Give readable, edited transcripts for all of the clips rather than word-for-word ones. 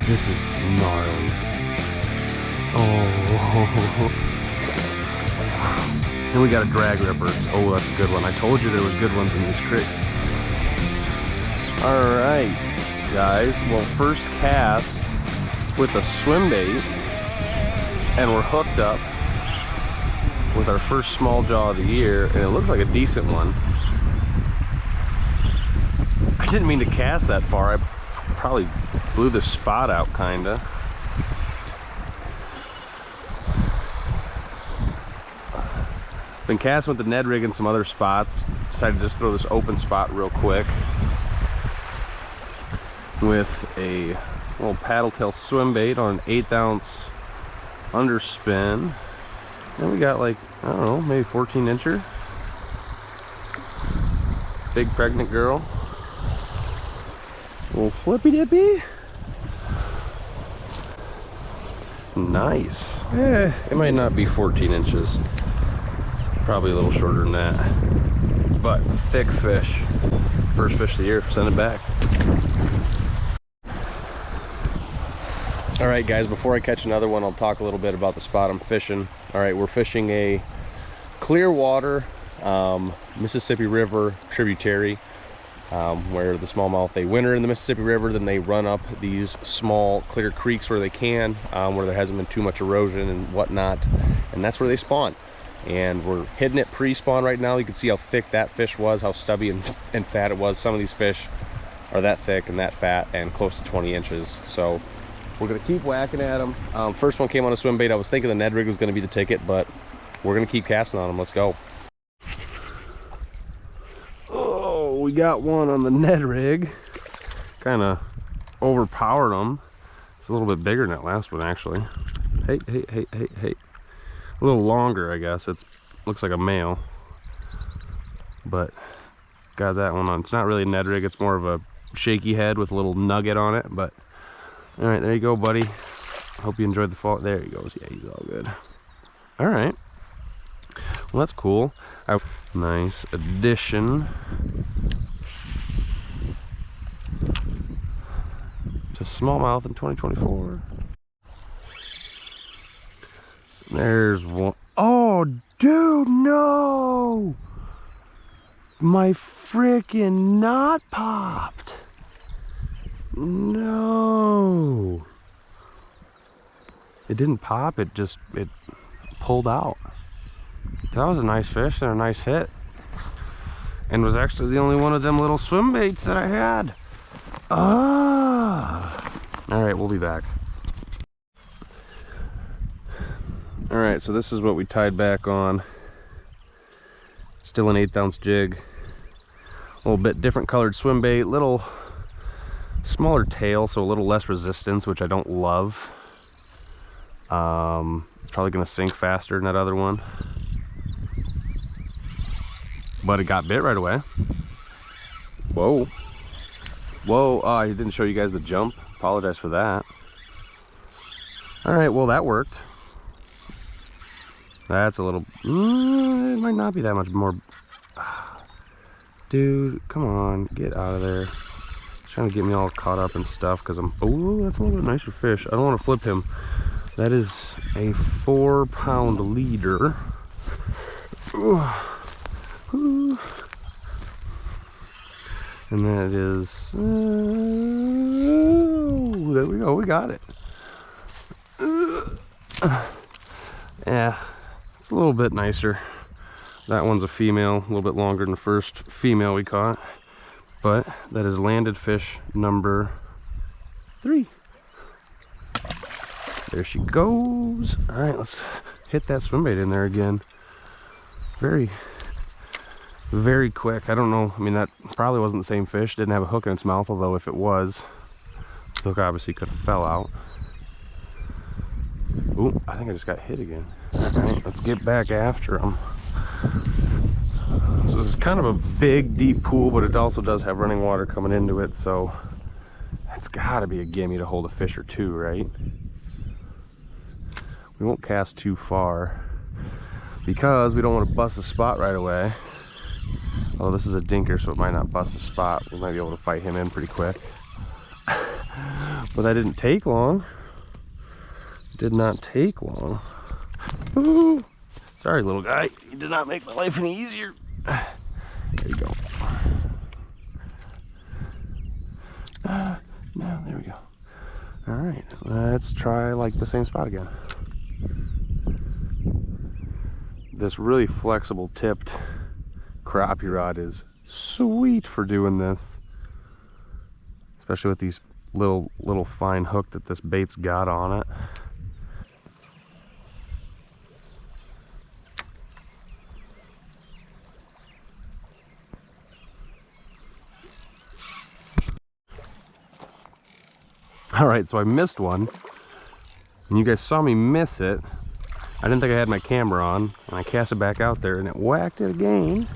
This is gnarly. Oh. And we got a drag ripper. Oh, that's a good one. I told you there was good ones in this creek. All right, guys. Well, first cast with a swim bait, and we're hooked up with our first small jaw of the year, and it looks like a decent one. I didn't mean to cast that far. I probably blew the spot out, kinda. Been casting with the Ned rig and some other spots. Decided to just throw this open spot real quick with a little paddle tail swim bait on an 1/8 ounce underspin. And we got like, I don't know, maybe 14 incher. Big pregnant girl. Little flippy dippy. Nice. It might not be 14 inches. Probably a little shorter than that. But thick fish. First fish of the year. Send it back. All right, guys, before I catch another one, I'll talk a little bit about the spot I'm fishing. All right, we're fishing a clear water Mississippi River tributary, where the smallmouth, they winter in the Mississippi River, then they run up these small clear creeks where they can, where there hasn't been too much erosion and whatnot, and that's where they spawn. And we're hitting it pre-spawn right now. You can see how thick that fish was, how stubby and fat it was. Some of these fish are that thick and that fat and close to 20 inches. So we're gonna keep whacking at them. First one came on a swim bait. I was thinking the Ned rig was gonna be the ticket, but we're gonna keep casting on them. Let's go. Oh, we got one on the Ned rig. Kind of overpowered them. It's a little bit bigger than that last one, actually. Hey. A little longer, I guess. It looks like a male, but got that one on. It's not really a Ned rig. It's more of a shaky head with a little nugget on it. But all right, there you go, buddy. Hope you enjoyed the fall. There he goes. Yeah, he's all good. All right. Well, that's cool. Nice addition to smallmouth in 2024. There's one. Oh, dude, no! My freaking knot popped. No. It didn't pop, it pulled out. That was a nice fish and a nice hit. And was actually the only one of them little swim baits that I had. Ah. All right, we'll be back. All right, so this is what we tied back on. Still an 1/8 ounce jig. A little bit different colored swim bait, little smaller tail, so a little less resistance, which I don't love. It's probably gonna sink faster than that other one. But it got bit right away. Whoa. Whoa, oh, I didn't show you guys the jump. Apologize for that. All right, well, that worked. That's a little, it might not be that much more. Dude, come on, get out of there. He's trying to get me all caught up and stuff because I'm, oh, that's a little bit nicer fish. I don't want to flip him. That is a 4-pound leader. And that is, there we go, we got it. Yeah. It's a little bit nicer. That one's a female, a little bit longer than the first female we caught. But that is landed fish number 3. There she goes. All right, let's hit that swim bait in there again. Very, very quick. I don't know. I mean, that probably wasn't the same fish. Didn't have a hook in its mouth, although if it was, the hook obviously could have fell out. Ooh, I think I just got hit again. All right, let's get back after them. So this is kind of a big, deep pool, but it also does have running water coming into it, so it's got to be a gimme to hold a fish or two, right? We won't cast too far because we don't want to bust a spot right away. Although this is a dinker, so it might not bust a spot. We might be able to fight him in pretty quick. But that didn't take long. Did not take long. Ooh. Sorry, little guy. You did not make my life any easier. There you go. No, there we go. All right, let's try like the same spot again. This really flexible tipped crappie rod is sweet for doing this, especially with these little fine hook that this bait's got on it. All right, so I missed one, and you guys saw me miss it. I didn't think I had my camera on, and I cast it back out there, and it whacked it again.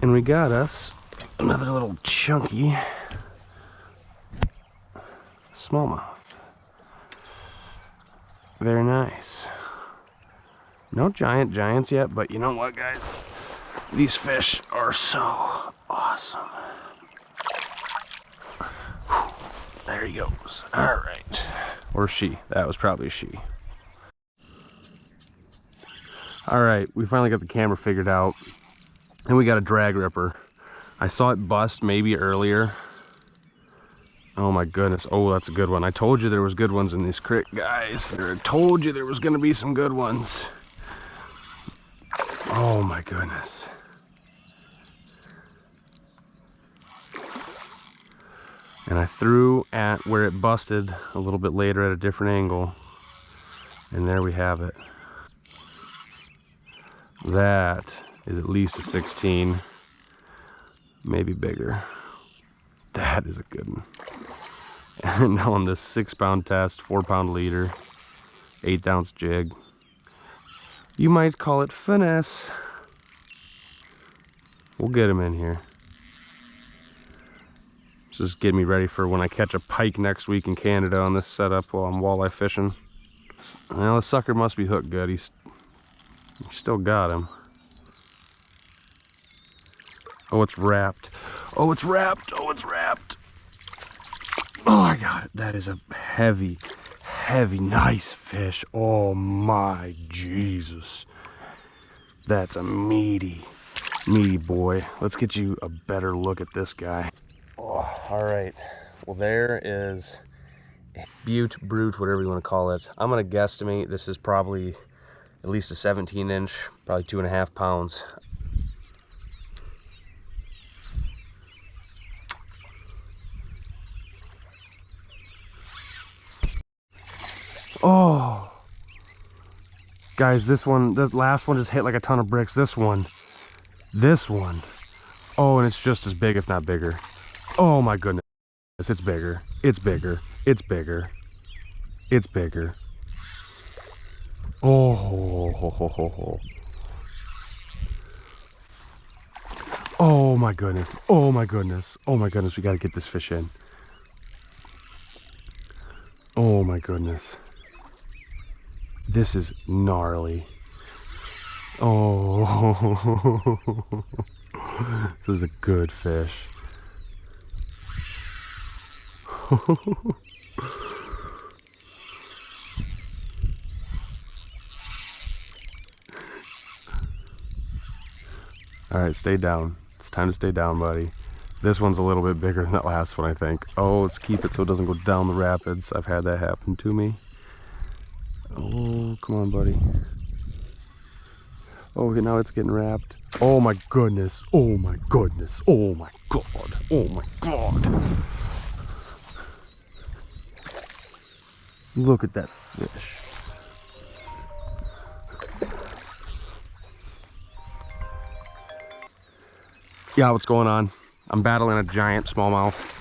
And we got us another little chunky smallmouth. Very nice. No giants yet, but you know what, guys? These fish are so awesome. Whew, there he goes. All right. Or she. That was probably she. All right, we finally got the camera figured out, and we got a drag ripper. I saw it bust maybe earlier. Oh my goodness. Oh, that's a good one. I told you there was good ones in this creek, guys. I told you there was gonna be some good ones. Oh my goodness. And I threw at where it busted a little bit later at a different angle, and there we have it. That is at least a 16, maybe bigger. That is a good one. And on this 6-pound test, 4-pound leader, 1/8 ounce jig, you might call it finesse. We'll get him in here. Just get me ready for when I catch a pike next week in Canada on this setup while I'm walleye fishing. Well, the sucker must be hooked good. He's still got him. Oh, it's wrapped. Oh, it's wrapped. Oh, it's wrapped. Oh, I got it. That is a heavy, nice fish. Oh my Jesus. That's a meaty boy. Let's get you a better look at this guy. Oh, all right. Well, there is a brute, whatever you want to call it. I'm going to guesstimate this is probably at least a 17-inch, probably 2.5 pounds. Oh, guys, this last one just hit like a ton of bricks. This one, oh, and it's just as big, if not bigger. Oh my goodness, it's bigger, it's bigger, it's bigger, it's bigger. Oh, oh my goodness, oh my goodness, oh my goodness, we got to get this fish in. Oh my goodness. This is gnarly. Oh, this is a good fish. All right, stay down. It's time to stay down, buddy. This one's a little bit bigger than that last one, I think. Oh, let's keep it so it doesn't go down the rapids. I've had that happen to me. Oh, come on, buddy. Oh, now it's getting wrapped. Oh my goodness. Oh my goodness. Oh my God. Oh my God. Look at that fish. Yeah, what's going on? I'm battling a giant smallmouth.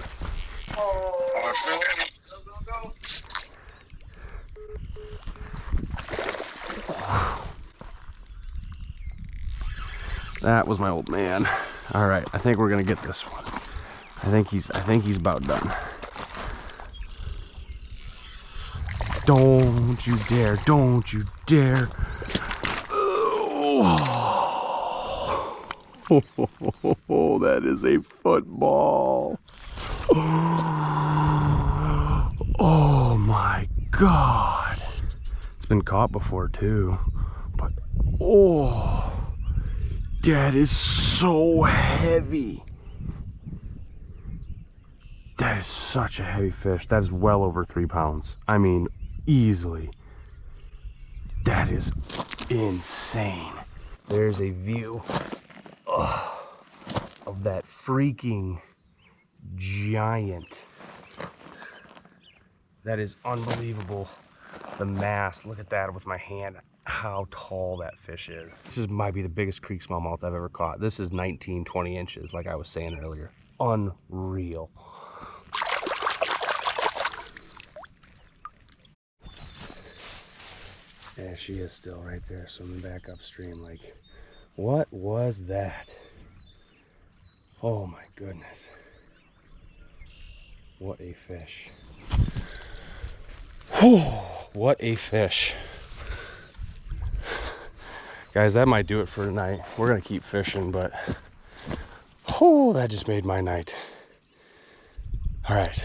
That was my old man. All right, I think we're gonna get this one. I think he's about done. Don't you dare! Don't you dare! Oh, that is a football. God. It's been caught before too, but oh, that is so heavy. That is such a heavy fish. That is well over 3 pounds. I mean, easily. That is insane. There's a view of that freaking giant. That is unbelievable. The mass, look at that with my hand, how tall that fish is. This might be the biggest creek smallmouth I've ever caught. This is 19, 20 inches, like I was saying earlier. Unreal. Yeah, she is still right there, swimming back upstream. Like, what was that? Oh my goodness. What a fish. Oh, what a fish. Guys, that might do it for tonight. We're gonna keep fishing, but oh, that just made my night. All right,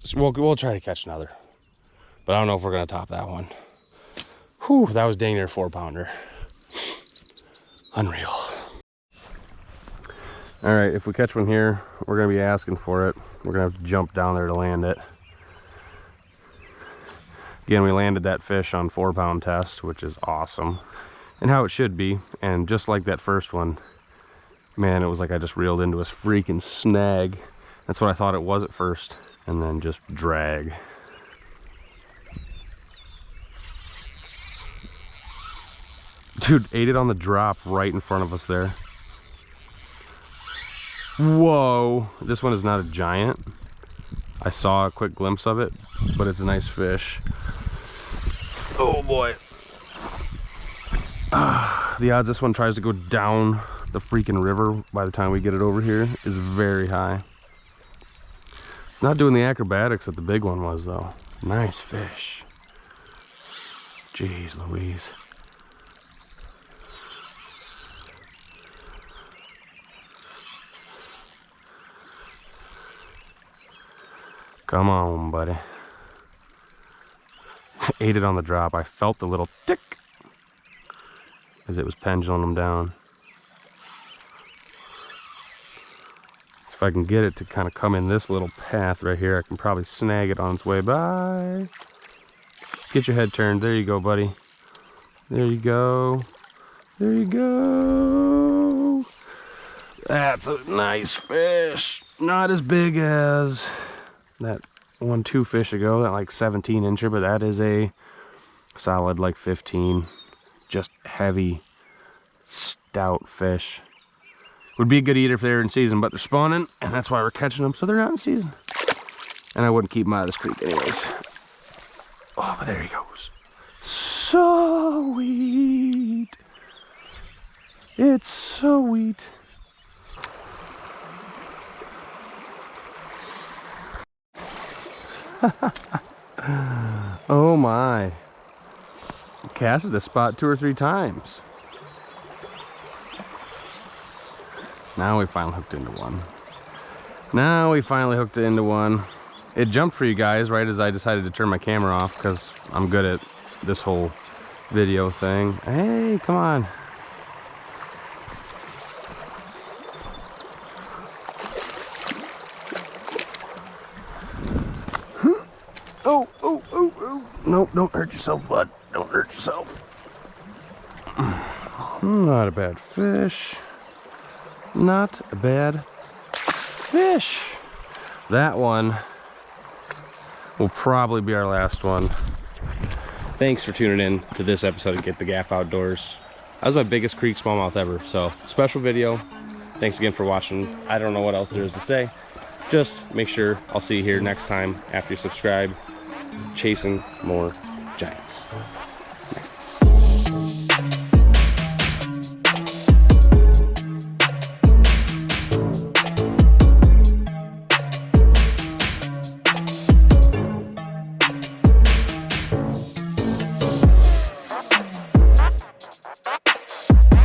so we'll try to catch another, but I don't know if we're gonna top that one. Whew, that was dang near 4-pounder. Unreal. All right, if we catch one here, we're gonna be asking for it. We're gonna have to jump down there to land it. Again, we landed that fish on 4-pound test, which is awesome. And how it should be. And just like that first one, man, it was like I just reeled into a freaking snag. That's what I thought it was at first. And then just drag. Dude, ate it on the drop right in front of us there. Whoa, this one is not a giant. I saw a quick glimpse of it, but it's a nice fish. Oh boy. The odds this one tries to go down the freaking river by the time we get it over here is very high. It's not doing the acrobatics that the big one was though. Nice fish. Jeez Louise. Come on, buddy. Ate it on the drop. I felt the little tick as it was pendulum them down. If I can get it to kind of come in this little path right here, I can probably snag it on its way by. Get your head turned. There you go, buddy. There you go. There you go. That's a nice fish. Not as big as that 1-2 fish ago, that like 17 incher, but that is a solid like 15. Just heavy, stout fish. Would be a good eater if they were in season, but they're spawning, and that's why we're catching them, so they're not in season. And I wouldn't keep them out of this creek anyways. Oh, but there he goes. Sweet. It's sweet. Oh my. Casted this spot 2 or 3 times. Now we finally hooked into one. It jumped for you guys right as I decided to turn my camera off because I'm good at this whole video thing. Hey, come on. Oh, oh, oh, oh. Nope, don't hurt yourself, bud. Don't hurt yourself. Not a bad fish. Not a bad fish. That one will probably be our last one. Thanks for tuning in to this episode of Get the Gaff Outdoors. That was my biggest creek smallmouth ever, so special video. Thanks again for watching. I don't know what else there is to say. Just make sure I'll see you here next time after you subscribe. Chasing more giants.